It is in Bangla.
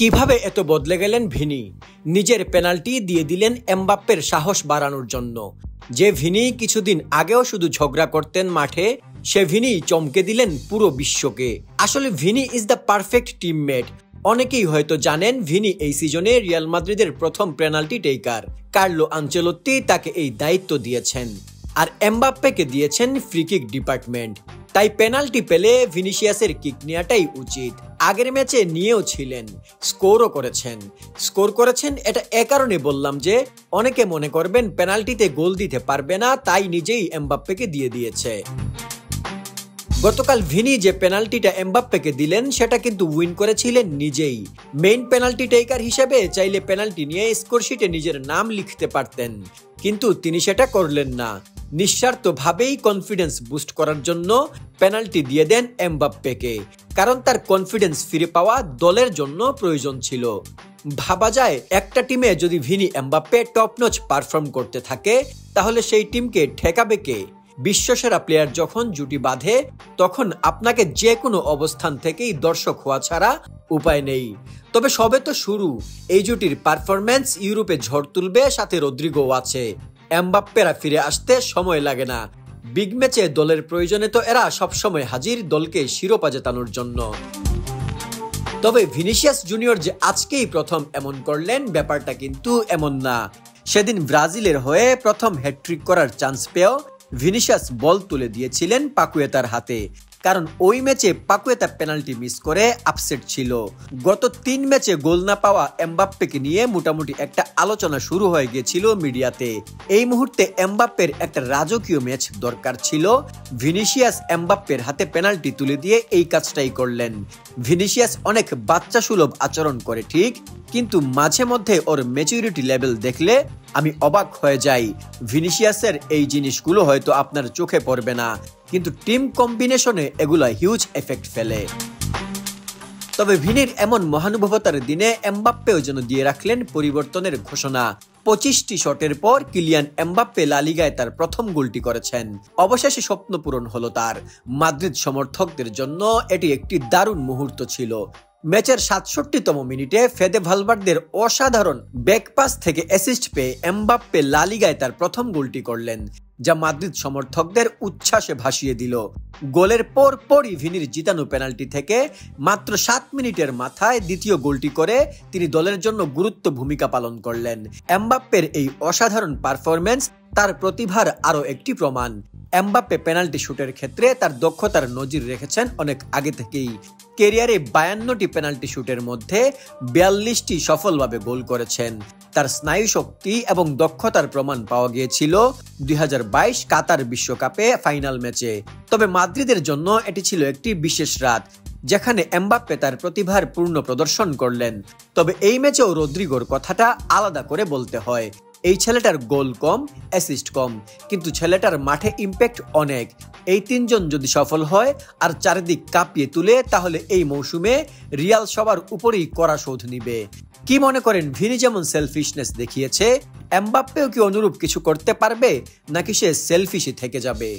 কিভাবে এত বদলে গেলেন ভিনি? নিজের পেনাল্টি দিয়ে দিলেন এমবাপ্পের সাহস বাড়ানোর জন্য। যে ভিনি কিছুদিন আগেও শুধু ঝগড়া করতেন মাঠে, সে ভিনি চমকে দিলেন পুরো বিশ্বকে। আসলে Vini is the perfect teammate. অনেকেই হয়তো জানেন ভিনি এই সিজনে রিয়াল মাদ্রিদের প্রথম পেনাল্টি টেকার। কার্লো আনচেলত্তি তাকে এই দায়িত্ব দিয়েছেন, আর এমবাপ্পেকে দিয়েছেন ফ্রি কিক ডিপার্টমেন্ট। তাই পেনাল্টি পেলে ভিনিসিয়াসের কিক নেওয়াটাই উচিত। আগের ম্যাচে নিয়েও ছিলেন, স্কোর করেছেন। এটা এ কারণে বললাম যে অনেকে মনে করবেন পেনাল্টিতে গোল দিতে পারবে না, তাই নিজেই এমবাপ্পেকে দিয়ে দিয়েছে। গতকাল ভিনি যে পেনাল্টিটা এমবাপ্পেকে দিলেন সেটা কিন্তু উইন করেছিলেন নিজেই। মেইন পেনাল্টি টেকার হিসেবে চাইলে পেনাল্টি নিয়ে স্কোরশিটে নিজের নাম লিখতে পারতেন, কিন্তু তিনি সেটা করলেন না। নিঃস্বার্থভাবেই কনফিডেন্স বুস্ট করার জন্য পেনাল্টি দিয়ে দেন এমবাপ্পেকে, কারণ তার কনফিডেন্স ফিরে পাওয়া দলের জন্য প্রয়োজন ছিল। ভাবা যায় একটা টিমে যদি Vini Mbappe top notch perform করতে থাকে তাহলে সেই টিমকে ঠেকাবে কে? বিশ্বসেরা প্লেয়ার যখন জুটি বাঁধে তখন আপনাকে যে কোনো অবস্থান থেকেই দর্শক হওয়া ছাড়া উপায় নেই। তবে সবে তো শুরু। এই জুটির পারফরম্যান্স ইউরোপে ঝড় তুলবে, সাথে রদ্রিগো আছে। এমবাপ্পেরা ফিরে আসতে সময় লাগে না। বিগ ম্যাচে দলের প্রয়োজনে তো এরা সবসময় হাজির, দলকে শিরোপা জেতানোর জন্য। তবে ভিনিসিয়াস জুনিয়র যে আজকেই প্রথম এমন করলেন, ব্যাপারটা কিন্তু এমন না। সেদিন ব্রাজিলের হয়ে প্রথম হ্যাটট্রিক করার চান্স পেয়েও ভিনিসিয়াস বল তুলে দিয়েছিলেন পাকুয়েতার হাতে, কারণ ওই ম্যাচে পাকুয়েতা পেনাল্টি মিস করে আপসেট ছিল। গত 3 ম্যাচে গোল না পাওয়া এমবাপ্পেকে নিয়ে মোটামুটি একটা আলোচনা শুরু হয়ে গিয়েছিল মিডিয়াতে। এই মুহূর্তে এমবাপ্পের একটা রাজকীয় ম্যাচ দরকার ছিল। ভিনিসিয়াস এমবাপ্পের হাতে পেনাল্টি তুলে দিয়ে এই কাজটাই করলেন। ভিনিসিয়াস অনেক বাচ্চা সুলভ আচরণ করে ঠিক, কিন্তু মাঝে মধ্যে ওর ম্যাচুরিটি লেভেল দেখলে আমি অবাক হয়ে যাই। ভিনিসিয়াসের এই জিনিসগুলো হয়তো আপনার চোখে পড়বে না, কিন্তু টিম কম্বিনেশনে এগুলা হিউজ এফেক্ট ফেলে। তবে ভিনির এমন মহানুভবতার দিনে এমবাপ্পেও যেন দিয়ে রাখলেন পরিবর্তনের ঘোষণা। 25টি শটের পর কিলিয়ান এমবাপ্পে লা লিগায় তার প্রথম গোলটি করেছেন। অবশেষে স্বপ্ন পূরণ হলো তার। মাদ্রিদ সমর্থকদের জন্য এটি একটি দারুণ মুহূর্ত ছিল। ম্যাচের 67তম মিনিটে ফেদে ভালভার্দের অসাধারণ ব্যাকপাস থেকে অ্যাসিস্ট পেয়ে এমবাপ্পে লা লিগায় তার প্রথম গোলটি করলেন, যা মাদ্রিদ সমর্থকদের উচ্ছ্বাসে ভাসিয়ে দিল। গোলের পরই ভিনির জিতানো পেনাল্টি থেকে মাত্র 7 মিনিটের মাথায় দ্বিতীয় গোলটি করে তিনি দলের জন্য গুরুত্ব ভূমিকা পালন করলেন। এমবাপ্পের এই অসাধারণ পারফরম্যান্স তার প্রতিভার আরও একটি প্রমাণ। এমবাপ্পে পেনাল্টি শুটের ক্ষেত্রে তার দক্ষতার নজির রেখেছেন অনেক আগে থেকেই। ক্যারিয়ারে 52টি পেনাল্টি শুটের মধ্যে 42টি সফলভাবে গোল করেছেন। তার স্নায়ু শক্তি এবং দক্ষতার প্রমাণ পাওয়া গিয়েছিল 2022 কাতার বিশ্বকাপে ফাইনাল ম্যাচে। তবে মাদ্রিদের জন্য এটি ছিল একটি বিশেষ রাত, যেখানে এমবাপ্পে তার প্রতিভার পূর্ণ প্রদর্শন করলেন। তবে এই ম্যাচেও রদ্রিগোর কথাটা আলাদা করে বলতে হয়। এই ছেলেটার গোল কম, অ্যাসিস্ট কম, কিন্তু ছেলেটার মাঠে ইম্প্যাক্ট অনেক। এই 3 জন যদি সফল হয় আর চারিদিক কাঁপিয়ে তুলে, তাহলে এই মৌসুমে রিয়াল সবার উপরেই কড়া শোধ নিবে। কি মনে করেন, ভিনি যেমন সেলফিশনেস দেখিয়েছে, এমবাপ্পেও কি অনুরূপ কিছু করতে পারবে, নাকি সে সেলফিশই থেকে যাবে?